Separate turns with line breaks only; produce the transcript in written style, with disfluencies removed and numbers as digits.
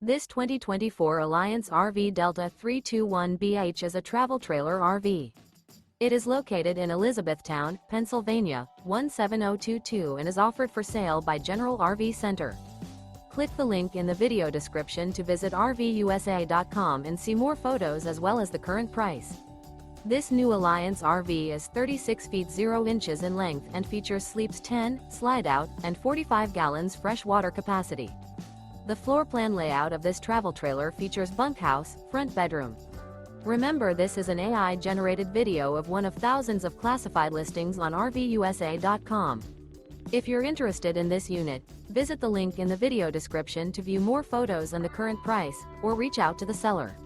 This 2024 Alliance RV Delta 321BH is a travel trailer RV. It is located in Elizabethtown, Pennsylvania, 17022 and is offered for sale by General RV Center. Click the link in the video description to visit RVUSA.com and see more photos as well as the current price. This new Alliance RV is 36 feet 0 inches in length and features sleeps 10, slide-out, and 45 gallons fresh water capacity. The floor plan layout of this travel trailer features bunkhouse, front bedroom. Remember, this is an AI-generated video of one of thousands of classified listings on RVUSA.com. If you're interested in this unit, visit the link in the video description to view more photos and the current price, or reach out to the seller.